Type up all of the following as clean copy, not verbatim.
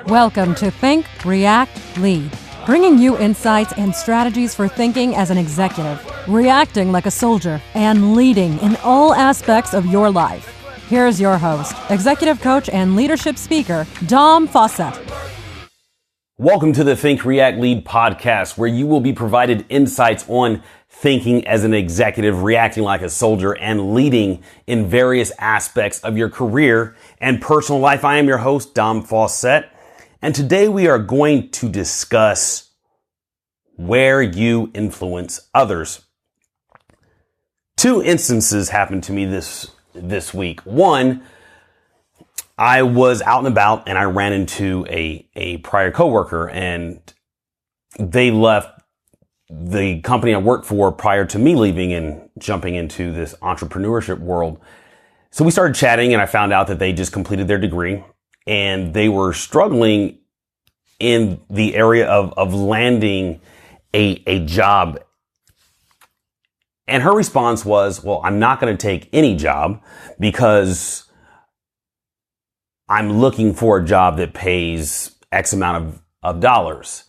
Welcome to Think, React, Lead, bringing you insights and strategies for thinking as an executive, reacting like a soldier, and leading in all aspects of your life. Here's your host, executive coach and leadership speaker, Faussette. Welcome to the Think, React, Lead podcast, where you will be provided insights on thinking as an executive, reacting like a soldier, and leading in various aspects of your career and personal life. I am your host, Faussette, and today we are going to discuss where you influence others. Two instances happened to me this week. One, I was out and about and I ran into a prior coworker, and they left the company I worked for prior to me leaving and jumping into this entrepreneurship world. So we started chatting, and I found out that they just completed their degree and they were struggling in the area of landing a job. And her response was, well, I'm not going to take any job because I'm looking for a job that pays X amount of dollars.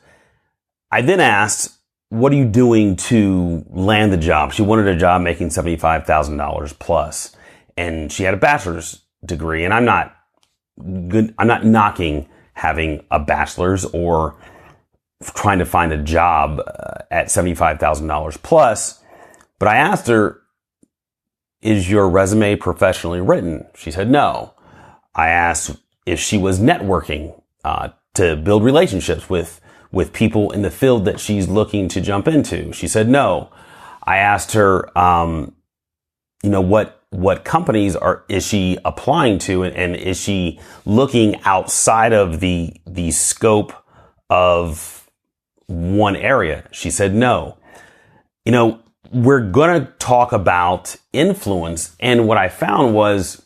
I then asked, what are you doing to land the job? She wanted a job making $75,000 plus, and she had a bachelor's degree. And I'm not knocking having a bachelor's or trying to find a job at $75,000 plus. But I asked her, is your resume professionally written? She said no. I asked if she was networking to build relationships with people in the field that she's looking to jump into. She said no. I asked her, what companies is she applying to, and is she looking outside of the scope of one area? She said no. We're going to talk about influence, and what I found was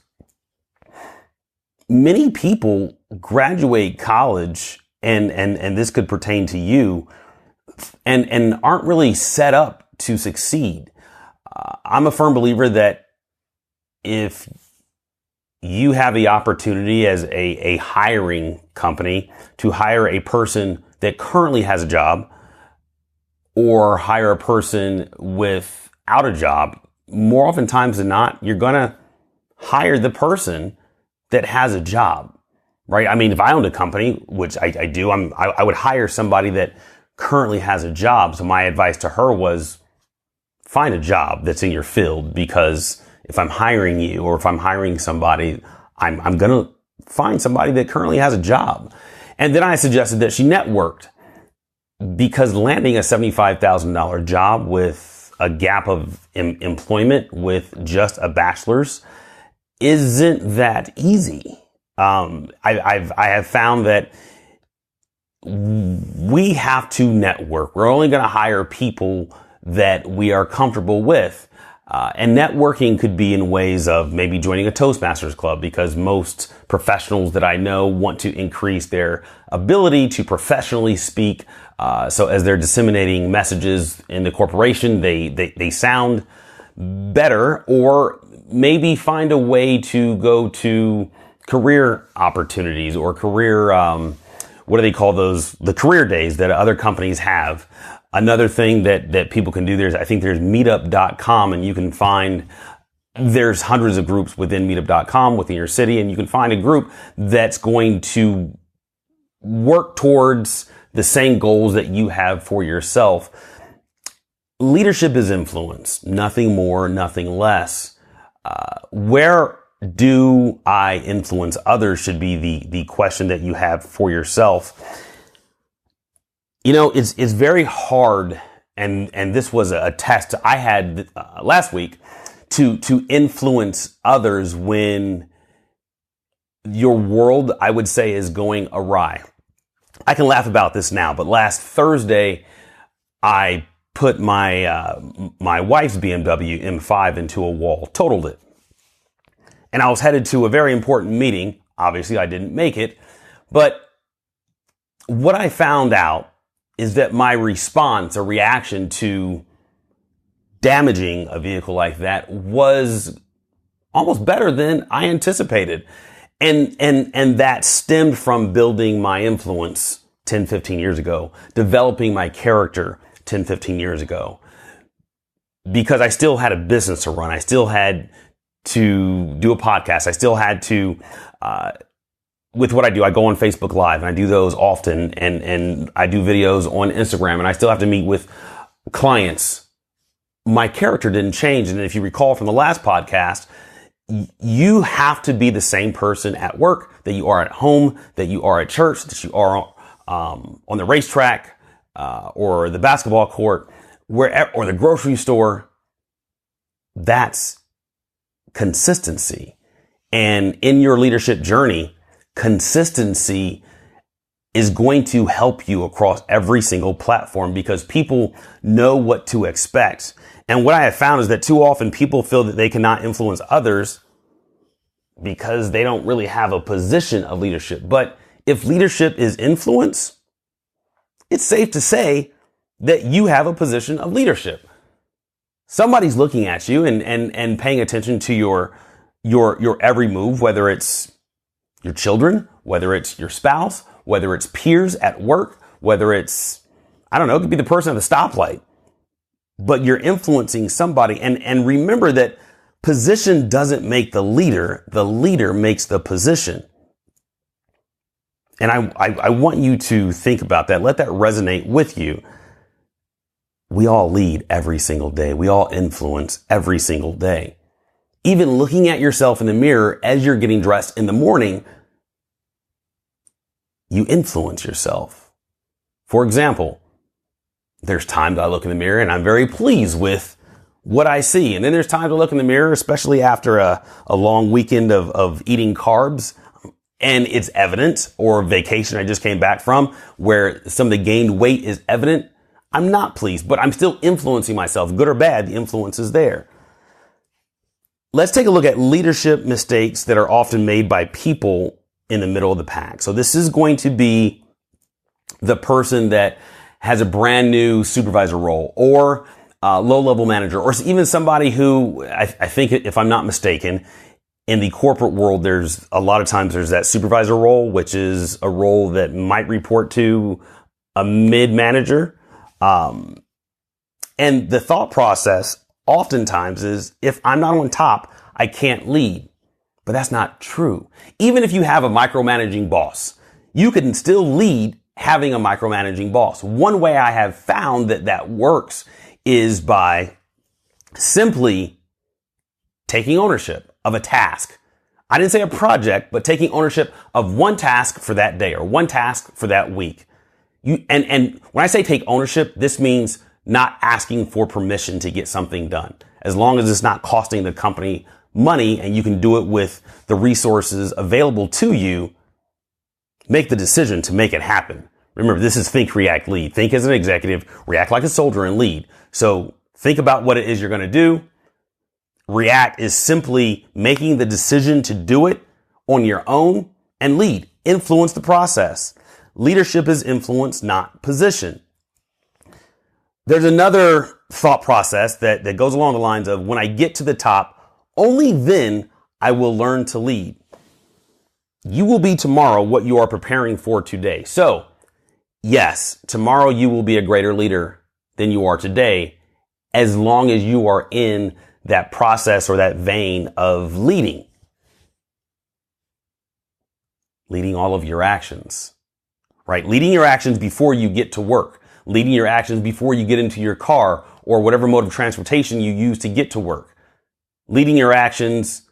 many people graduate college, and this could pertain to you, and aren't really set up to succeed. I'm a firm believer that if you have the opportunity as a hiring company to hire a person that currently has a job, or hire a person without a job, more oftentimes than not, you're going to hire the person that has a job, right? I mean, if I owned a company, which I do, I would hire somebody that currently has a job. So my advice to her was, find a job that's in your field, because if I'm hiring you, or if I'm hiring somebody, I'm going to find somebody that currently has a job. And then I suggested that she networked, because landing a $75,000 job with a gap of employment with just a bachelor's isn't that easy. I have found that we have to network. We're only going to hire people that we are comfortable with. And networking could be in ways of maybe joining a Toastmasters club, because most professionals that I know want to increase their ability to professionally speak. So as they're disseminating messages in the corporation, they sound better, or maybe find a way to go to career opportunities or career, what do they call those? The career days that other companies have. Another thing that people can do, I think there's meetup.com, and you can find, there's hundreds of groups within meetup.com within your city, and you can find a group that's going to work towards the same goals that you have for yourself. Leadership is influence, nothing more, nothing less. Where do I influence others should be the question that you have for yourself. It's very hard, and this was a test I had last week, to influence others when your world, I would say, is going awry. I can laugh about this now, but last Thursday, I put my wife's BMW M5 into a wall, totaled it. And I was headed to a very important meeting. Obviously, I didn't make it. But what I found out is that my response, a reaction to damaging a vehicle like that, was almost better than I anticipated. And that stemmed from building my influence 10, 15 years ago, developing my character 10, 15 years ago, because I still had a business to run. I still had to do a podcast. I still had to, with what I do, I go on Facebook Live and I do those often, and I do videos on Instagram, and I still have to meet with clients. My character didn't change. And if you recall from the last podcast, you have to be the same person at work that you are at home, that you are at church, that you are on the racetrack, or the basketball court, wherever, or the grocery store. That's consistency. And in your leadership journey, consistency is going to help you across every single platform, because people know what to expect. And what I have found is that too often people feel that they cannot influence others because they don't really have a position of leadership. But if leadership is influence, it's safe to say that you have a position of leadership. Somebody's looking at you and paying attention to your every move, whether it's your children, whether it's your spouse, whether it's peers at work, whether it's, I don't know, it could be the person at the stoplight, but you're influencing somebody. And remember that position doesn't make the leader makes the position. And I want you to think about that. Let that resonate with you. We all lead every single day. We all influence every single day. Even looking at yourself in the mirror as you're getting dressed in the morning, you influence yourself. For example, there's times I look in the mirror and I'm very pleased with what I see. And then there's times I look in the mirror, especially after a long weekend of eating carbs, and it's evident, or a vacation I just came back from where some of the gained weight is evident. I'm not pleased, but I'm still influencing myself. Good or bad, the influence is there. Let's take a look at leadership mistakes that are often made by people in the middle of the pack. So this is going to be the person that has a brand new supervisor role, or low-level manager, or even somebody who I think, if I'm not mistaken, in the corporate world, there's a lot of times there's that supervisor role, which is a role that might report to a mid-manager. And the thought process oftentimes is, if I'm not on top, I can't lead. But that's not true. Even if you have a micromanaging boss, you can still lead having a micromanaging boss. One way I have found that works is by simply taking ownership of a task. I didn't say a project, but taking ownership of one task for that day or one task for that week. And when I say take ownership, this means not asking for permission to get something done. As long as it's not costing the company money and you can do it with the resources available to you, make the decision to make it happen. Remember, this is think, react, lead. Think as an executive, react like a soldier, and lead. So think about what it is you're going to do. React is simply making the decision to do it on your own, and lead. Influence the process. Leadership is influence, not position. There's another thought process that goes along the lines of, when I get to the top, only then I will learn to lead. You will be tomorrow what you are preparing for today. So, yes, tomorrow you will be a greater leader than you are today, as long as you are in that process or that vein of leading. Leading all of your actions, right? Leading your actions before you get to work. Leading your actions before you get into your car or whatever mode of transportation you use to get to work. Leading your actions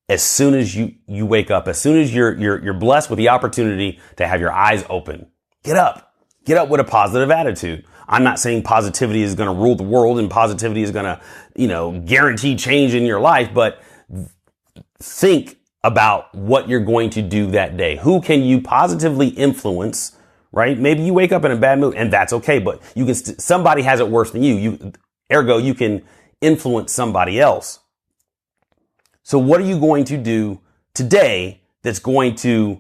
as soon as you wake up, as soon as you're blessed with the opportunity to have your eyes open. Get up with a positive attitude. I'm not saying positivity is going to rule the world and positivity is going to, guarantee change in your life, but think about what you're going to do that day. Who can you positively influence, right? Maybe you wake up in a bad mood, and that's okay, but you can somebody has it worse than you. Ergo, you can influence somebody else. So what are you going to do today that's going to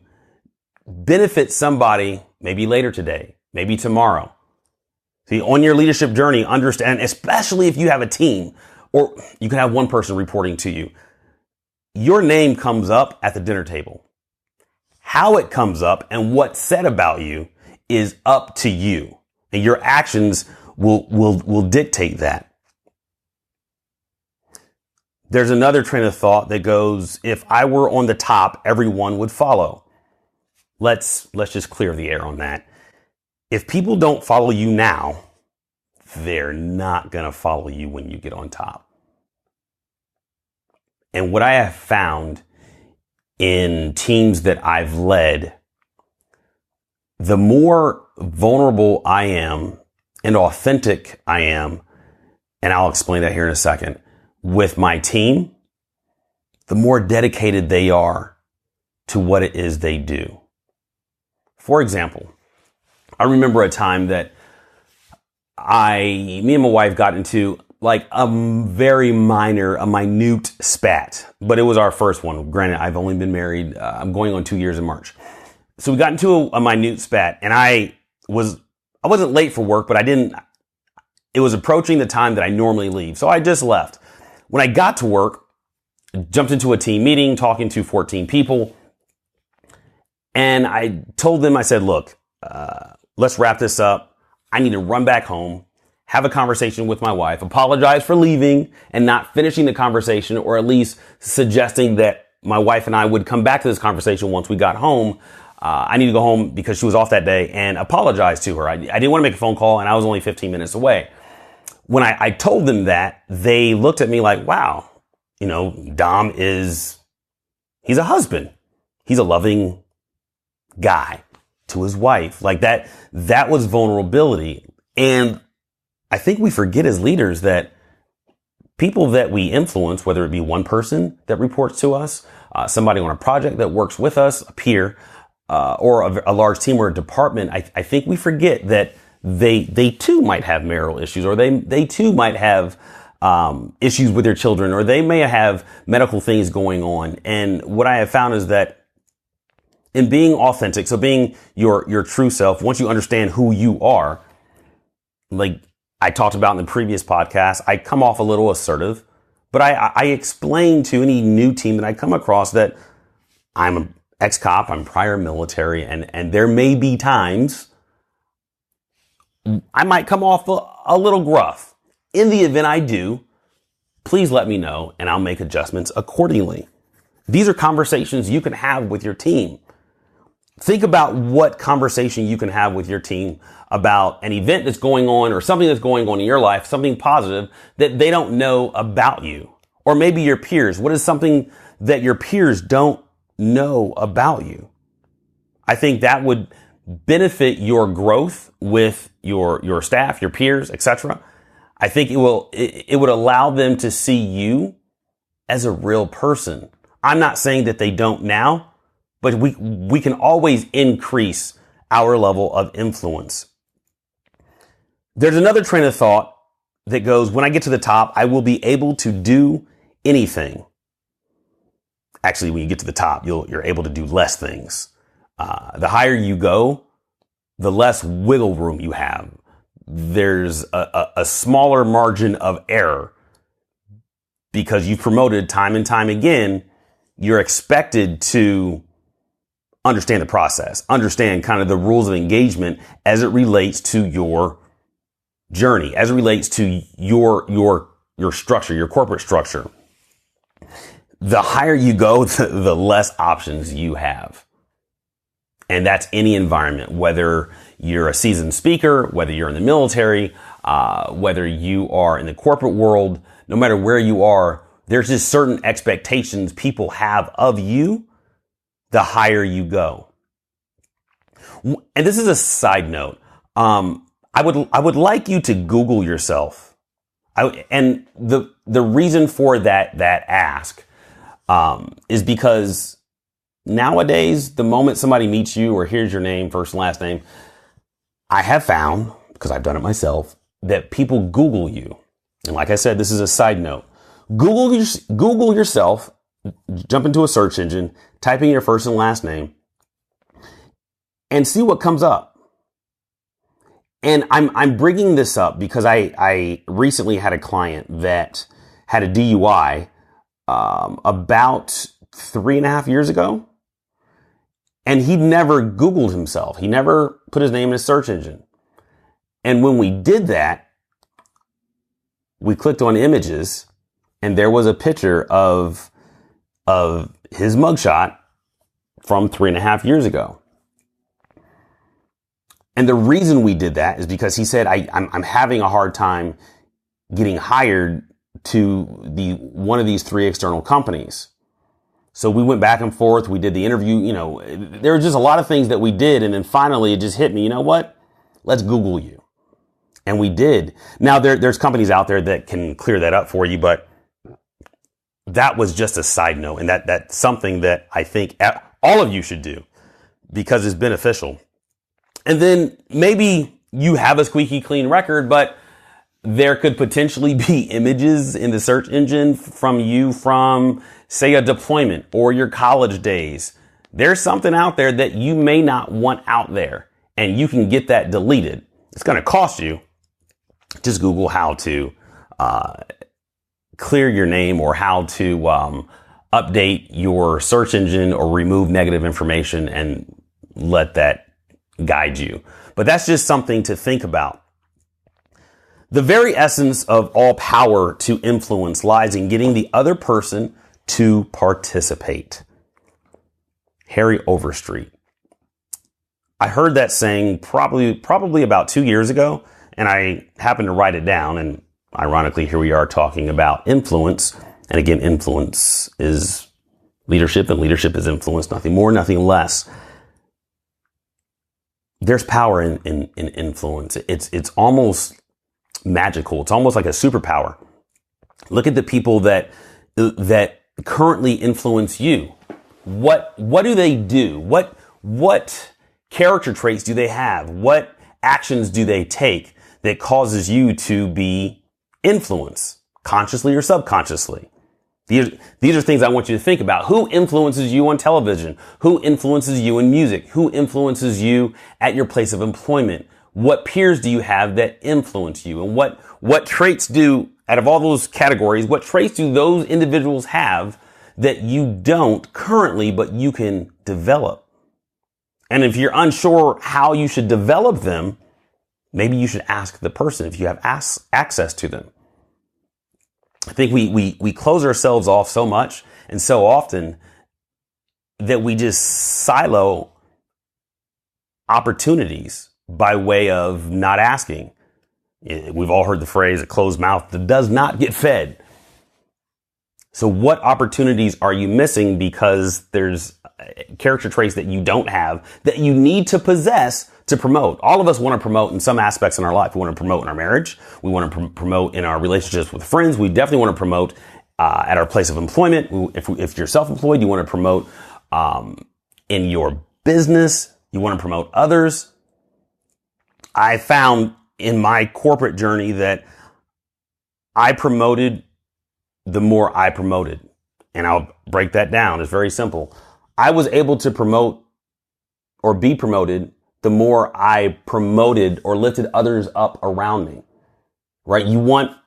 benefit somebody, maybe later today, maybe tomorrow? See, on your leadership journey, understand, especially if you have a team, or you can have one person reporting to you. your name comes up at the dinner table. How it comes up and what's said about you is up to you. And your actions will dictate that. There's another train of thought that goes, if I were on the top, everyone would follow. Let's just clear the air on that. If people don't follow you now, they're not going to follow you when you get on top. And what I have found in teams that I've led, the more vulnerable I am and authentic I am, and I'll explain that here in a second, with my team, the more dedicated they are to what it is they do. For example, I remember a time that me and my wife got into like a minute spat, but it was our first one. Granted, I've only been married. I'm going on 2 years in March. So we got into a minute spat, and I wasn't late for work, but it was approaching the time that I normally leave. So I just left. When I got to work, jumped into a team meeting, talking to 14 people. And I told them, I said, look, let's wrap this up. I need to run back home, have a conversation with my wife, apologize for leaving and not finishing the conversation, or at least suggesting that my wife and I would come back to this conversation once we got home. I need to go home because she was off that day, and apologize to her. I didn't want to make a phone call, and I was only 15 minutes away. When I told them that, they looked at me like, wow, Dom he's a husband. He's a loving guy to his wife. Like that was vulnerability. And I think we forget as leaders that people that we influence, whether it be one person that reports to us, somebody on a project that works with us, a peer, or a large team or a department, I think we forget that they too might have marital issues, or they too might have issues with their children, or they may have medical things going on. And what I have found is that in being authentic, so being your true self, once you understand who you are, like I talked about in the previous podcast, I come off a little assertive, but I explain to any new team that I come across that I'm an ex-cop, I'm prior military, and there may be times I might come off a little gruff. In the event I do, please let me know and I'll make adjustments accordingly. These are conversations you can have with your team. Think about what conversation you can have with your team about an event that's going on or something that's going on in your life, something positive that they don't know about you. Or maybe your peers. What is something that your peers don't know about you? I think that would benefit your growth with your staff, your peers, etc. I think it would allow them to see you as a real person. I'm not saying that they don't now, but we can always increase our level of influence. There's another train of thought that goes, when I get to the top, I will be able to do anything. Actually, when you get to the top, you're able to do less things. The higher you go, the less wiggle room you have. There's a smaller margin of error because you've promoted time and time again. You're expected to understand the process, understand kind of the rules of engagement as it relates to your journey, as it relates to your structure, your corporate structure. The higher you go, the less options you have. And that's any environment, whether you're a seasoned speaker, whether you're in the military, whether you are in the corporate world, no matter where you are, there's just certain expectations people have of you the higher you go. And this is a side note. I would like you to Google yourself. And the reason for that ask is because nowadays, the moment somebody meets you or hears your name, first and last name, I have found, because I've done it myself, that people Google you. And like I said, this is a side note. Google yourself, jump into a search engine, type in your first and last name, and see what comes up. And I'm bringing this up because I recently had a client that had a DUI about 3.5 years ago. And he'd never Googled himself. He never put his name in a search engine. And when we did that, we clicked on images and there was a picture of his mugshot from 3.5 years ago. And the reason we did that is because he said, I'm having a hard time getting hired to one of these 3 external companies. So we went back and forth. We did the interview. There were just a lot of things that we did. And then finally it just hit me. You know what? Let's Google you. And we did. Now there's companies out there that can clear that up for you, but that was just a side note. And that's something that I think all of you should do because it's beneficial. And then maybe you have a squeaky clean record, but there could potentially be images in the search engine from, say, a deployment or your college days. There's something out there that you may not want out there, and you can get that deleted. It's going to cost you. Just Google how to clear your name or how to update your search engine or remove negative information and let that guide you. But that's just something to think about. The very essence of all power to influence lies in getting the other person to participate. Harry Overstreet. I heard that saying probably about 2 years ago, and I happened to write it down. And ironically, here we are talking about influence. And again, influence is leadership, and leadership is influence, nothing more, nothing less. There's power in influence. It's almost magical. It's almost like a superpower. Look at the people that currently influence you. What do they do? What character traits do they have? What actions do they take that causes you to be influenced, consciously or subconsciously? These are things I want you to think about. Who influences you on television? Who influences you in music? Who influences you at your place of employment? What peers do you have that influence you? And what traits out of all those categories, what traits do those individuals have that you don't currently, but you can develop? And if you're unsure how you should develop them, maybe you should ask the person if you have access to them. I think we close ourselves off so much and so often that we just silo opportunities by way of not asking. We've all heard the phrase, a closed mouth that does not get fed. So what opportunities are you missing because there's character traits that you don't have that you need to possess to promote? All of us want to promote in some aspects in our life. We want to promote in our marriage. We want to promote in our relationships with friends. We definitely want to promote at our place of employment. If you're self-employed, you want to promote in your business. You want to promote others. I found in my corporate journey that I promoted the more I promoted. And I'll break that down. It's very simple. I was able to promote or be promoted the more I promoted or lifted others up around me, right? You want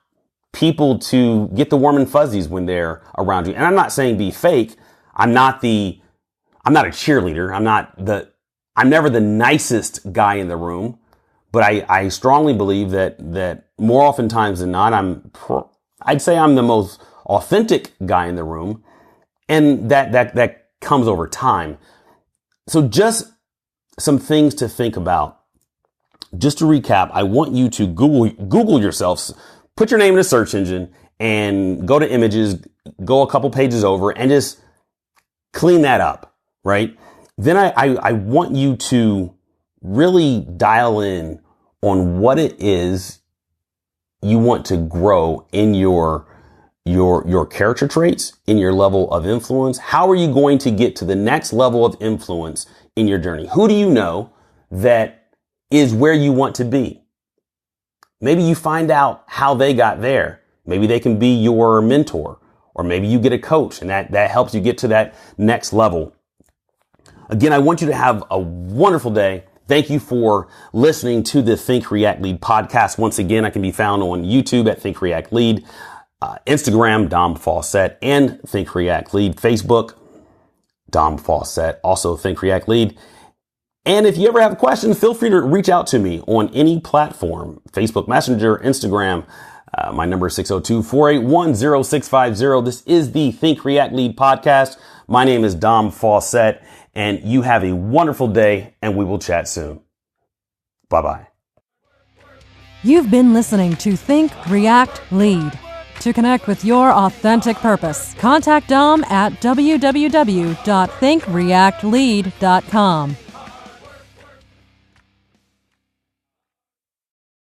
people to get the warm and fuzzies when they're around you. And I'm not saying be fake. I'm not a cheerleader. I'm never the nicest guy in the room, but I strongly believe that more oftentimes than not, I'd say I'm the most authentic guy in the room. And that comes over time. So just some things to think about. Just to recap, I want you to Google yourselves, put your name in a search engine and go to images, go a couple pages over and just clean that up, right? Then I want you to really dial in on what it is you want to grow in your character traits, in your level of influence. How are you going to get to the next level of influence in your journey? Who do you know that is where you want to be? Maybe you find out how they got there. Maybe they can be your mentor, or maybe you get a coach and that helps you get to that next level. Again, I want you to have a wonderful day. Thank you for listening to the Think, React, Lead podcast. Once again, I can be found on YouTube at Think, React, Lead. Instagram, Dom Faussette, and Think React Lead. Facebook, Dom Faussette, also Think React Lead. And if you ever have questions, feel free to reach out to me on any platform, Facebook Messenger, Instagram. My number is 602-481-0650. This is the Think React Lead podcast. My name is Dom Faussette, and you have a wonderful day, and we will chat soon. Bye-bye. You've been listening to Think React Lead. To connect with your authentic purpose, contact Dom at www.thinkreactlead.com.